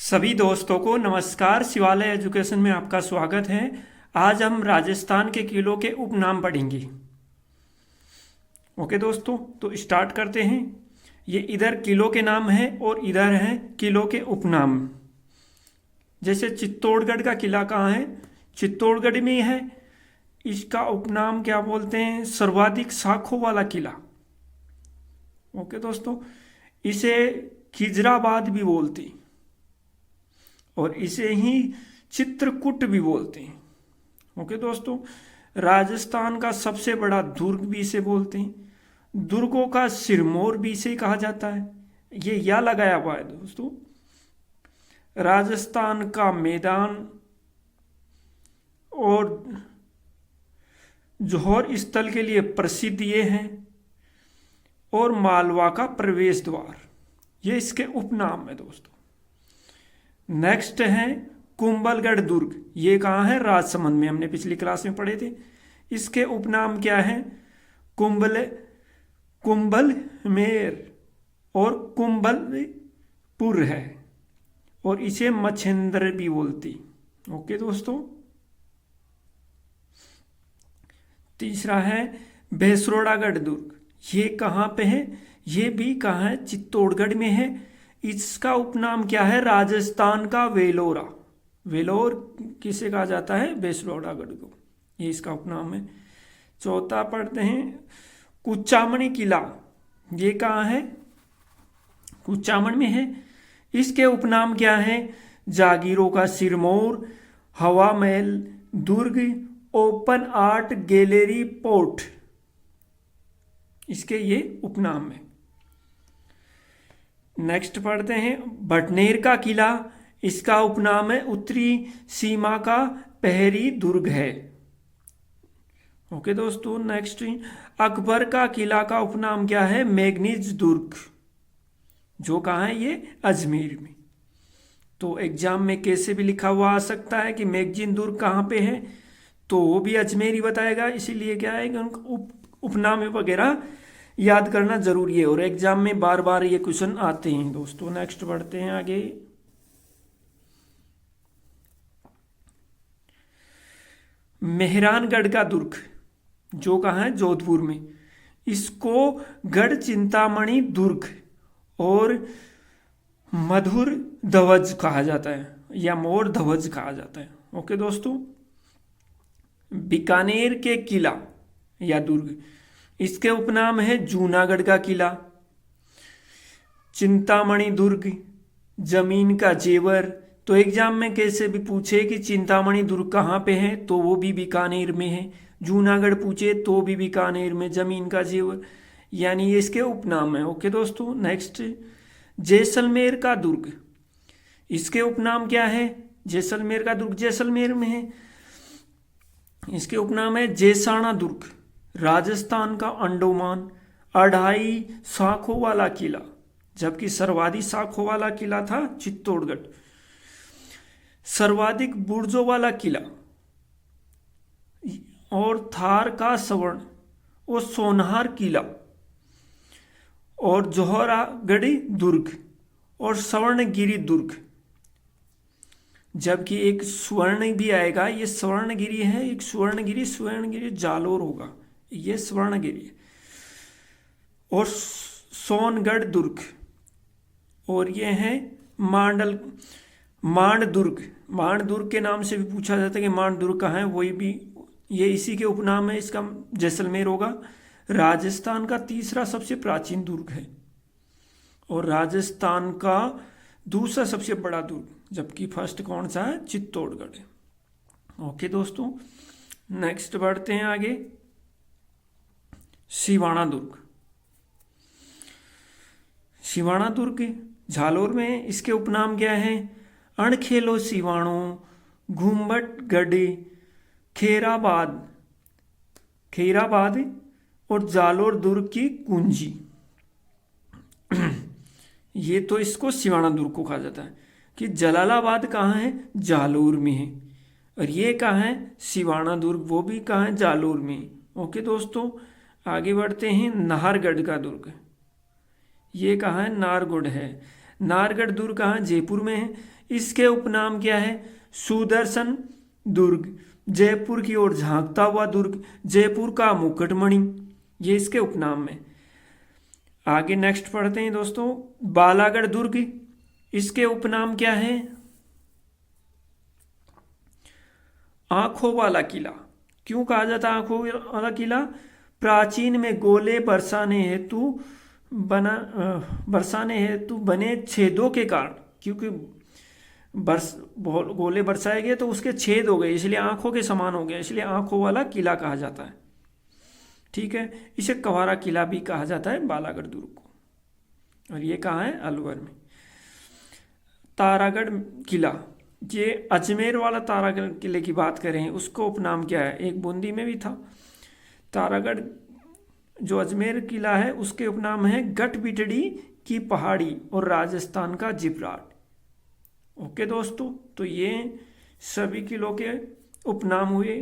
सभी दोस्तों को नमस्कार। शिवालय एजुकेशन में आपका स्वागत है। आज हम राजस्थान के किलों के उपनाम पढ़ेंगे। ओके दोस्तों, तो स्टार्ट करते हैं। ये इधर किलों के नाम हैं और इधर हैं किलों के उपनाम। जैसे चित्तौड़गढ़ का किला कहाँ है? चित्तौड़गढ़ में है। इसका उपनाम क्या बोलते हैं? सर्वाधिक शाखों वाला किला। ओके दोस्तों, इसे खिजराबाद भी बोलते हैं और इसे ही चित्रकूट भी बोलते हैं। ओके दोस्तों, राजस्थान का सबसे बड़ा दुर्ग भी इसे बोलते हैं। दुर्गों का सिरमौर भी इसे कहा जाता है। ये या लगाया हुआ है दोस्तों। राजस्थान का मैदान और जौहर स्थल के लिए प्रसिद्ध ये हैं। और मालवा का प्रवेश द्वार, ये इसके उपनाम है दोस्तों। नेक्स्ट है कुंभलगढ़ दुर्ग। ये कहाँ है? राजसमंद में, हमने पिछली क्लास में पढ़े थे। इसके उपनाम क्या है? कुंभलमेर और कुंभलपुर है और इसे मच्छेंद्र भी बोलती। ओके दोस्तों, तीसरा है भैसरोड़ागढ़ दुर्ग। ये कहाँ पे है? ये भी कहाँ है? चित्तौड़गढ़ में है। इसका उपनाम क्या है? राजस्थान का वेलोरा। वेलोर किसे कहा जाता है? भैसरोड़ागढ़ को। ये इसका उपनाम है। चौथा पढ़ते हैं कुचामणी किला। ये कहाँ है? कुचामण में है। इसके उपनाम क्या है? जागीरों का सिरमौर, हवा महल दुर्ग, ओपन आर्ट गैलरी पोर्ट, इसके ये उपनाम है। नेक्स्ट पढ़ते हैं भटनेर का किला। इसका उपनाम है उत्तरी सीमा का पहरी दुर्ग है। ओके दोस्तों, नेक्स्ट अकबर का किला का उपनाम क्या है? मैगनीज दुर्ग, जो कहाँ है? ये अजमेर में। तो एग्जाम में कैसे भी लिखा हुआ आ सकता है कि मैगजीन दुर्ग कहाँ पे है, तो वो भी अजमेर ही बताएगा। इसीलिए क्या है कि उनका उपनाम वगैरह याद करना जरूरी है और एग्जाम में बार बार ये क्वेश्चन आते हैं दोस्तों। नेक्स्ट बढ़ते हैं आगे। मेहरानगढ़ का दुर्ग, जो कहाँ है? जोधपुर में। इसको गढ़ चिंतामणि दुर्ग और मधुर ध्वज कहा जाता है या मोर ध्वज कहा जाता है। ओके दोस्तों, बीकानेर के किला या दुर्ग, इसके उपनाम है जूनागढ़ का किला, चिंतामणि दुर्ग, जमीन का जेवर। तो एग्जाम में कैसे भी पूछे कि चिंतामणि दुर्ग कहाँ पे है, तो वो भी बीकानेर में है। जूनागढ़ पूछे तो भी बीकानेर में, जमीन का जेवर, यानी ये इसके उपनाम है। ओके दोस्तों, नेक्स्ट जैसलमेर का दुर्ग। इसके उपनाम क्या है? जैसलमेर का दुर्ग जैसलमेर में है। इसके उपनाम है जैसाना दुर्ग। राजस्थान का अंडोमान 2.5 शाखों वाला किला, जबकि सर्वाधिक शाखों वाला किला था चित्तौड़गढ़। सर्वाधिक बुर्जों वाला किला और थार का स्वर्ण और सोनहार किला और जौहरागढ़ी दुर्ग और स्वर्णगिरी दुर्ग, जबकि एक स्वर्ण भी आएगा। ये स्वर्णगिरी है, एक स्वर्णगिरी जालोर होगा, ये स्वर्णगिरी है। और सोनगढ़ दुर्ग, और ये है मांड दुर्ग के नाम से भी पूछा जाता है कि मांड दुर्ग कहाँ है, वही भी ये इसी के उपनाम है। इसका जैसलमेर होगा। राजस्थान का तीसरा सबसे प्राचीन दुर्ग है और राजस्थान का दूसरा सबसे बड़ा दुर्ग, जबकि फर्स्ट कौन सा है? चित्तौड़गढ़ है। ओके दोस्तों, नेक्स्ट बढ़ते हैं आगे। सिवाना दुर्ग झालोर में। इसके उपनाम क्या है? अणखेलो सिवाणो, घूमबटगढ़, खेराबाद और जालोर दुर्ग की कुंजी। ये तो इसको सिवाना दुर्ग को कहा जाता है। कि जलालाबाद कहाँ है? जालोर में है। और ये कहाँ है? सिवाना दुर्ग, वो भी कहाँ है? जालोर में। ओके दोस्तों, आगे बढ़ते हैं। नाहरगढ़ का दुर्ग, ये कहाँ है? नारगढ़ है। नाहरगढ़ दुर्ग कहाँ, जयपुर में है। इसके उपनाम क्या है, सुदर्शन दुर्ग, जयपुर की ओर झांकता हुआ दुर्ग, जयपुर का मुकुटमणि, ये इसके उपनाम में। आगे नेक्स्ट पढ़ते हैं दोस्तों, बालागढ़ दुर्ग, इसके उपनाम क्या है, आंखों वाला किला। क्यों कहा जाता है आंखों वाला किला, प्राचीन में गोले बरसाने हेतु बने छेदों के कारण, क्योंकि गोले बरसाए गए तो उसके छेद हो गए, इसलिए आंखों के समान हो गया, इसलिए आंखों वाला किला कहा जाता है। ठीक है, इसे कवारा किला भी कहा जाता है बालागढ़ दुर्ग को। और ये कहाँ है, अलवर में। तारागढ़ किला, ये अजमेर वाला तारागढ़ किले की बात करें, उसको उपनाम क्या है, एक बूंदी में भी था। तारागढ़ जो अजमेर किला है उसके उपनाम है गठबिटड़ी की पहाड़ी और राजस्थान का जिब्राट। ओके दोस्तों, तो ये सभी किलों के उपनाम हुए।